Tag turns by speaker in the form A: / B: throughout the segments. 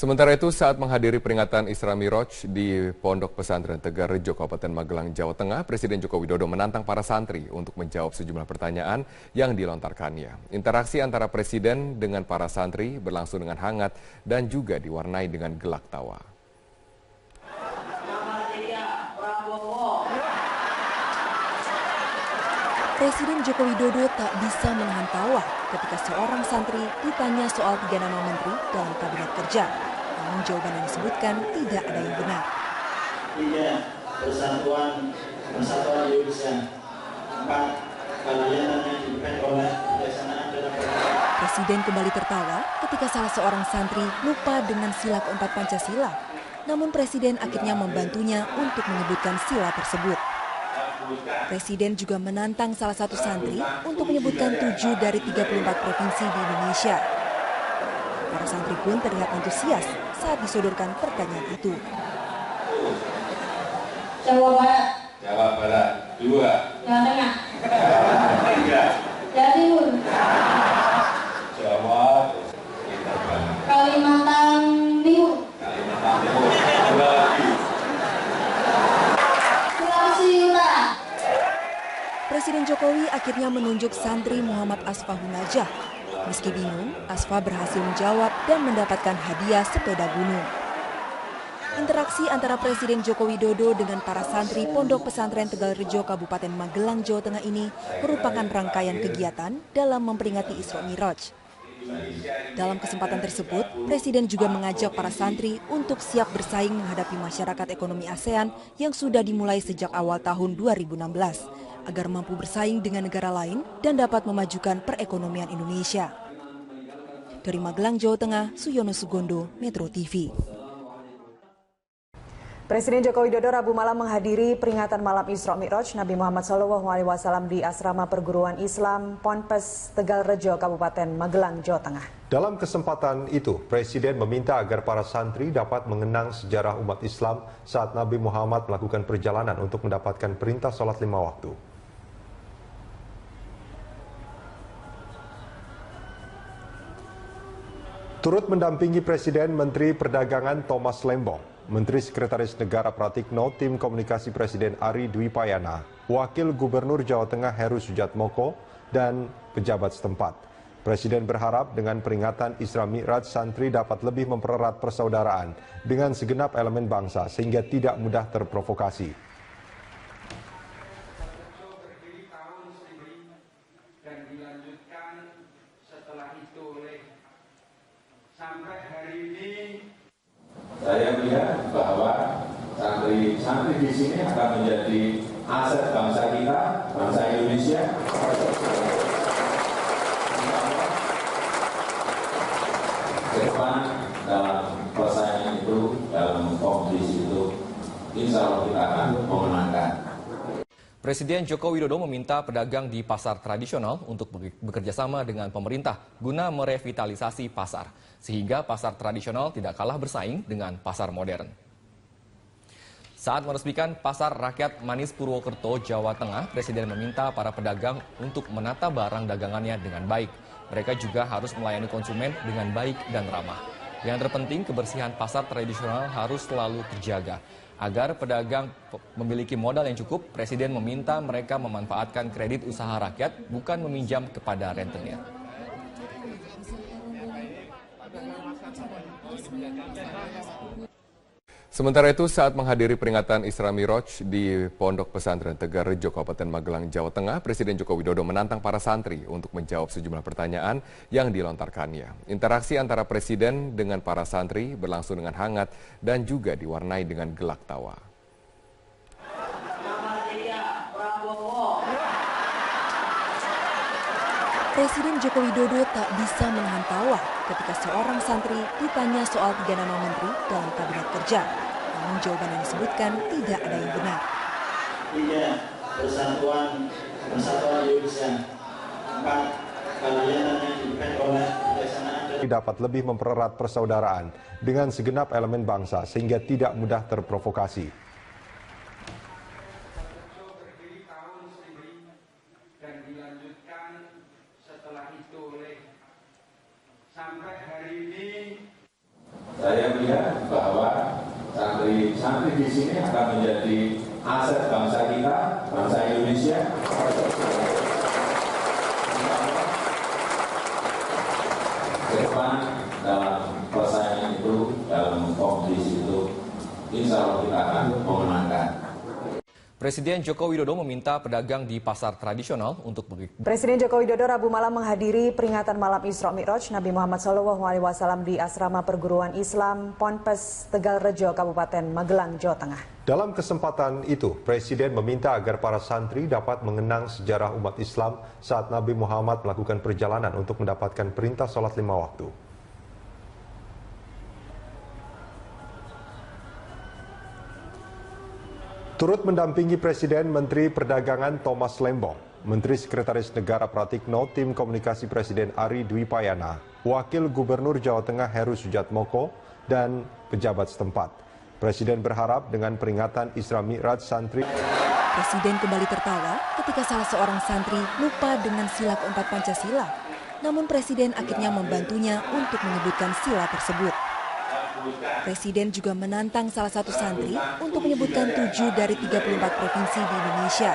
A: Sementara itu, saat menghadiri peringatan Isra Miraj di Pondok Pesantren Tegalrejo, Kabupaten Magelang, Jawa Tengah, Presiden Joko Widodo menantang para santri untuk menjawab sejumlah pertanyaan yang dilontarkannya. Interaksi antara Presiden dengan para santri berlangsung dengan hangat dan juga diwarnai dengan gelak tawa.
B: Presiden Joko Widodo tak bisa menahan tawa ketika seorang santri ditanya soal 3 nama menteri dalam kabinet kerja. Namun jawaban yang disebutkan tidak ada yang benar.
C: 3. Persatuan Indonesia. 4. Kegiatan yang diberikan oleh kebijaksanaan dalam
B: Presiden kembali tertawa ketika salah seorang santri lupa dengan sila keempat Pancasila. Namun Presiden akhirnya membantunya untuk menyebutkan sila tersebut. Presiden juga menantang salah satu santri untuk menyebutkan 7 dari 34 provinsi di Indonesia. Para santri pun terlihat antusias saat disodorkan pertanyaan itu.
D: Jawa Barat.
E: Jawa Barat. 2.
D: Jawa Tengah.
E: 3.
D: Jawa Timur.
E: Jawa.
D: Kalimantan Timur.
E: Kalimantan Timur. 2 lagi.
D: Sulawesi Utara.
B: Presiden Jokowi akhirnya menunjuk santri Muhammad Asfa Hunajah. Meski bingung, Asfa berhasil menjawab dan mendapatkan hadiah sepeda gunung. Interaksi antara Presiden Joko Widodo dengan para santri Pondok Pesantren Tegalrejo, Kabupaten Magelang, Jawa Tengah ini merupakan rangkaian kegiatan dalam memperingati Isra Miraj. Dalam kesempatan tersebut, Presiden juga mengajak para santri untuk siap bersaing menghadapi masyarakat ekonomi ASEAN yang sudah dimulai sejak awal tahun 2016, agar mampu bersaing dengan negara lain dan dapat memajukan perekonomian Indonesia. Dari Magelang, Jawa Tengah, Suyono Sugondo, Metro TV.
F: Presiden Joko Widodo Rabu malam menghadiri peringatan malam Isra Miraj Nabi Muhammad SAW di Asrama Perguruan Islam Ponpes Tegalrejo, Kabupaten Magelang, Jawa Tengah.
G: Dalam kesempatan itu, Presiden meminta agar para santri dapat mengenang sejarah umat Islam saat Nabi Muhammad melakukan perjalanan untuk mendapatkan perintah sholat 5 waktu. Turut mendampingi Presiden Menteri Perdagangan Thomas Lembong, Menteri Sekretaris Negara Pratikno, Tim Komunikasi Presiden Ari Dwi Payana, Wakil Gubernur Jawa Tengah Heru Sujatmoko, dan pejabat setempat. Presiden berharap dengan peringatan Isra Miraj, santri dapat lebih mempererat persaudaraan dengan segenap elemen bangsa sehingga tidak mudah terprovokasi.
E: Sampai hari ini saya melihat bahwa santri di sini akan menjadi aset bangsa kita, bangsa Indonesia. Ke depan dalam persaingan itu, dalam kompetisi itu, insya Allah kita akan memenangkan.
H: Presiden Joko Widodo meminta pedagang di pasar tradisional untuk bekerja sama dengan pemerintah guna merevitalisasi pasar, sehingga pasar tradisional tidak kalah bersaing dengan pasar modern. Saat meresmikan Pasar Rakyat Manis Purwokerto, Jawa Tengah, Presiden meminta para pedagang untuk menata barang dagangannya dengan baik. Mereka juga harus melayani konsumen dengan baik dan ramah. Yang terpenting, kebersihan pasar tradisional harus selalu terjaga. Agar pedagang memiliki modal yang cukup, Presiden meminta mereka memanfaatkan kredit usaha rakyat, bukan meminjam kepada rentenir.
A: Sementara itu, saat menghadiri peringatan Isra Miraj di Pondok Pesantren Tegalrejo, Kabupaten Magelang, Jawa Tengah, Presiden Joko Widodo menantang para santri untuk menjawab sejumlah pertanyaan yang dilontarkannya. Interaksi antara Presiden dengan para santri berlangsung dengan hangat dan juga diwarnai dengan gelak tawa.
B: Presiden Joko Widodo tak bisa menahan tawa ketika seorang santri ditanya soal 3 nama menteri dalam kabinet kerja. Namun jawaban yang disebutkan tidak ada yang benar.
C: 3. Persatuan Indonesia. 4. Kegiatan yang diberikan oleh kebijaksanaan
G: dapat lebih mempererat persaudaraan dengan segenap elemen bangsa sehingga tidak mudah terprovokasi.
E: Saya melihat bahwa santri di sini akan menjadi aset bangsa kita, bangsa Indonesia. Ke depan dalam persaingan itu, dalam kompetisi itu, insya Allah kita akan memenangkan.
H: Presiden Joko Widodo meminta pedagang di pasar tradisional untuk
F: Presiden Joko Widodo Rabu malam menghadiri peringatan malam Isra Mi'raj Nabi Muhammad SAW di Asrama Perguruan Islam Ponpes Tegal Rejo, Kabupaten Magelang, Jawa Tengah.
G: Dalam kesempatan itu, Presiden meminta agar para santri dapat mengenang sejarah umat Islam saat Nabi Muhammad melakukan perjalanan untuk mendapatkan perintah sholat 5 waktu. Turut mendampingi Presiden Menteri Perdagangan Thomas Lembong, Menteri Sekretaris Negara Pratikno, Tim Komunikasi Presiden Ari Dwi Payana, Wakil Gubernur Jawa Tengah Heru Sujatmoko, dan pejabat setempat. Presiden berharap dengan peringatan Isra Mi'raj santri.
B: Presiden kembali tertawa ketika salah seorang santri lupa dengan sila keempat Pancasila. Namun Presiden akhirnya membantunya untuk menyebutkan sila tersebut. Presiden juga menantang salah satu santri untuk menyebutkan 7 dari 34 provinsi di Indonesia.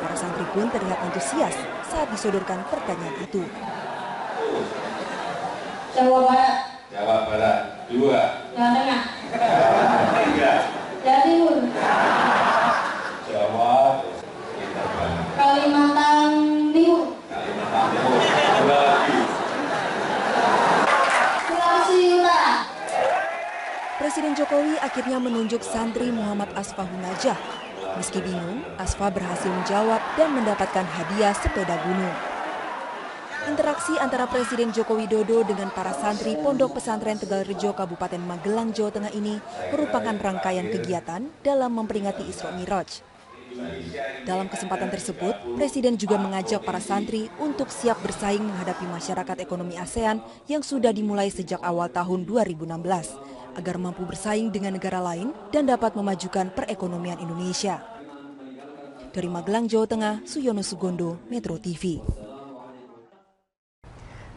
B: Para santri pun terlihat antusias saat disodorkan pertanyaan itu.
D: Jawa Barat.
E: Jawa Barat 2.
D: Jawa Tengah.
E: Jawa 3.
D: Jawa Timur.
E: Jawa
D: Kalimantan Timur.
E: Kalimantan Timur. Dua lagi.
D: Sulawesi Utara.
B: Presiden Jokowi akhirnya menunjuk santri Muhammad Asfahunajah. Meski bingung, Asfa berhasil menjawab dan mendapatkan hadiah sepeda gunung. Interaksi antara Presiden Joko Widodo dengan para santri Pondok Pesantren Tegal Rejo, Kabupaten Magelang, Jawa Tengah ini merupakan rangkaian kegiatan dalam memperingati Isra Mi'raj. Dalam kesempatan tersebut, Presiden juga mengajak para santri untuk siap bersaing menghadapi masyarakat ekonomi ASEAN yang sudah dimulai sejak awal tahun 2016. Agar mampu bersaing dengan negara lain dan dapat memajukan perekonomian Indonesia. Dari Magelang, Jawa Tengah, Suyono Sugondo, Metro TV.